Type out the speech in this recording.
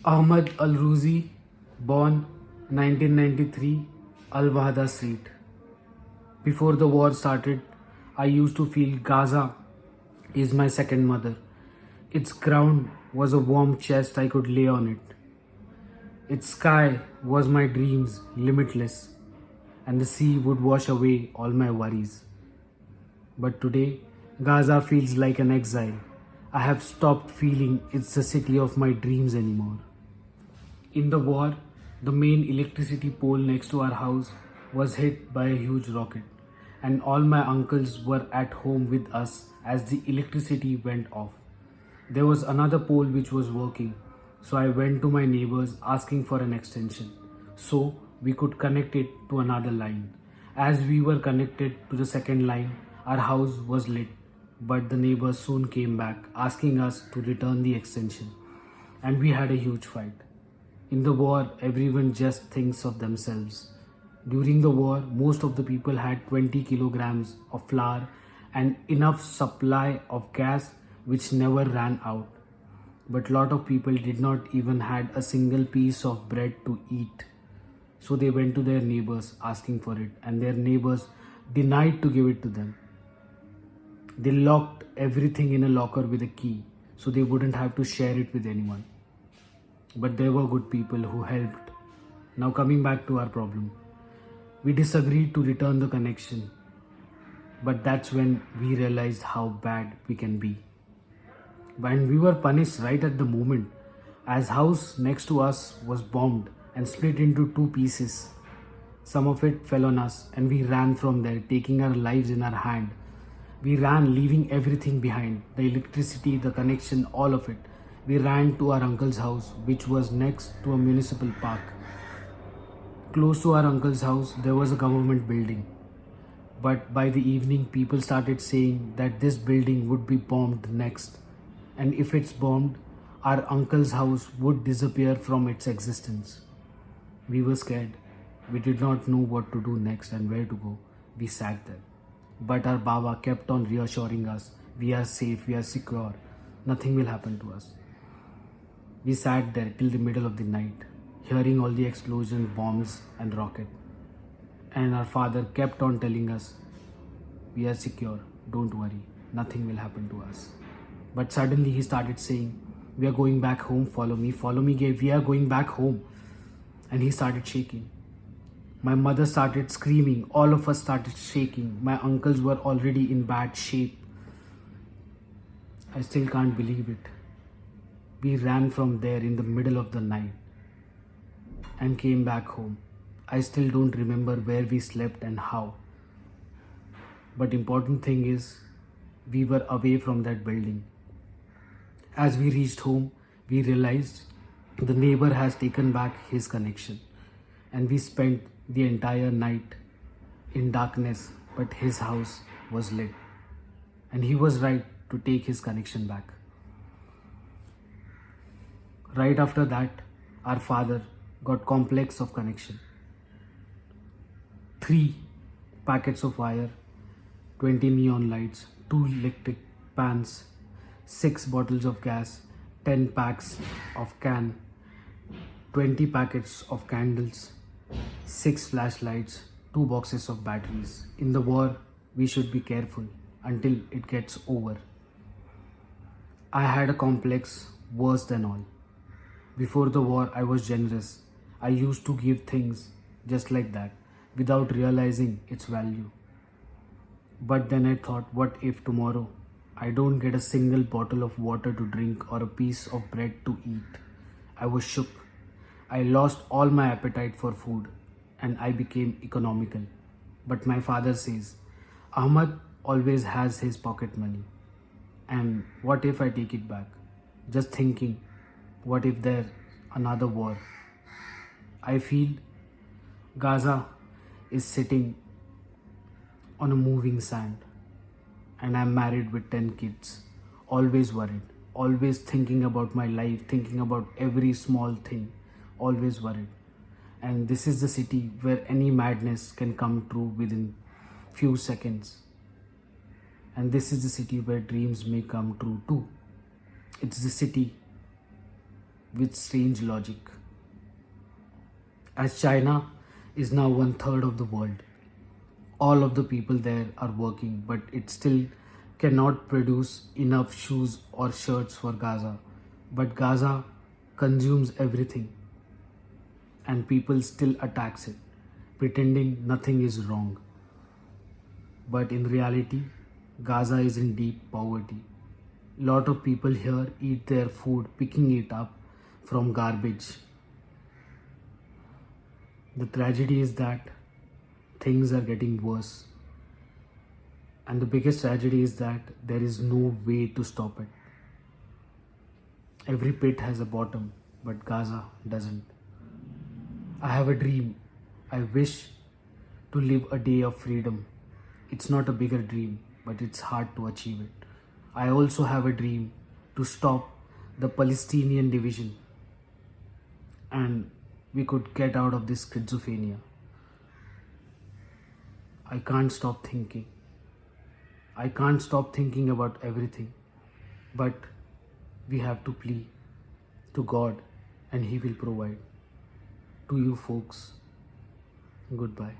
Ahmad Al-Ruzi, born 1993, Al-Wahda Street. Before the war started, I used to feel Gaza is my second mother. Its ground was a warm chest I could lay on it. Its sky was my dreams, limitless, and the sea would wash away all my worries. But today, Gaza feels like an exile. I have stopped feeling it's the city of my dreams anymore. In the war, the main electricity pole next to our house was hit by a huge rocket, and all my uncles were at home with us as the electricity went off. There was another pole which was working, so I went to my neighbors asking for an extension so we could connect it to another line. As we were connected to the second line, our house was lit, but the neighbors soon came back asking us to return the extension, and we had a huge fight. In the war, everyone just thinks of themselves. During the war, most of the people had 20 kilograms of flour and enough supply of gas which never ran out. But lot of people did not even had a single piece of bread to eat. So they went to their neighbors asking for it, and their neighbors denied to give it to them. They locked everything in a locker with a key so they wouldn't have to share it with anyone. But there were good people who helped. Now, coming back to our problem, we disagreed to return the connection, but that's when we realized how bad we can be. And we were punished right at the moment, as house next to us was bombed and split into two pieces. Some of it fell on us, and we ran from there, taking our lives in our hand. We ran, leaving everything behind, the electricity, the connection, all of it. We ran to our uncle's house, which was next to a municipal park. Close to our uncle's house, there was a government building. But by the evening, people started saying that this building would be bombed next. And if it's bombed, our uncle's house would disappear from its existence. We were scared. We did not know what to do next and where to go. We sat there. But our Baba kept on reassuring us, we are safe, we are secure, nothing will happen to us. We sat there till the middle of the night, hearing all the explosions, bombs and rocket. And our father kept on telling us, we are secure, don't worry, nothing will happen to us. But suddenly he started saying, we are going back home, follow me, we are going back home. And he started shaking. My mother started screaming, all of us started shaking. My uncles were already in bad shape. I still can't believe it. We ran from there in the middle of the night and came back home. I still don't remember where we slept and how. But important thing is, we were away from that building. As we reached home, we realized the neighbor has taken back his connection, and we spent the entire night in darkness, but his house was lit, and he was right to take his connection back. Right after that, our father got complex of connection. 3 packets of wire, 20 neon lights, 2 electric pans, 6 bottles of gas, 10 packs of can, 20 packets of candles, 6 flashlights, 2 boxes of batteries. In the war, we should be careful until it gets over. I had a complex worse than all. Before the war, I was generous. I used to give things just like that without realizing its value. But then I thought, what if tomorrow I don't get a single bottle of water to drink or a piece of bread to eat? I was shook. I lost all my appetite for food and I became economical. But my father says, Ahmad always has his pocket money. And what if I take it back? Just thinking, what if there's another war? I feel Gaza is sitting on a moving sand, and I'm married with 10 kids, always worried, always thinking about my life, thinking about every small thing, always worried. And this is the city where any madness can come true within few seconds. And this is the city where dreams may come true too. It's the city with strange logic. As China is now 1/3 of the world, all of the people there are working, but it still cannot produce enough shoes or shirts for Gaza. But Gaza consumes everything, and people still attacks it, pretending nothing is wrong. But in reality, Gaza is in deep poverty. Lot of people here eat their food picking it up from garbage. The tragedy is that things are getting worse. And the biggest tragedy is that there is no way to stop it. Every pit has a bottom, but Gaza doesn't. I have a dream. I wish to live a day of freedom. It's not a bigger dream, but it's hard to achieve it. I also have a dream to stop the Palestinian division, and we could get out of this schizophrenia. I can't stop thinking. I can't stop thinking about everything, but we have to plead to God and He will provide. To you folks, goodbye.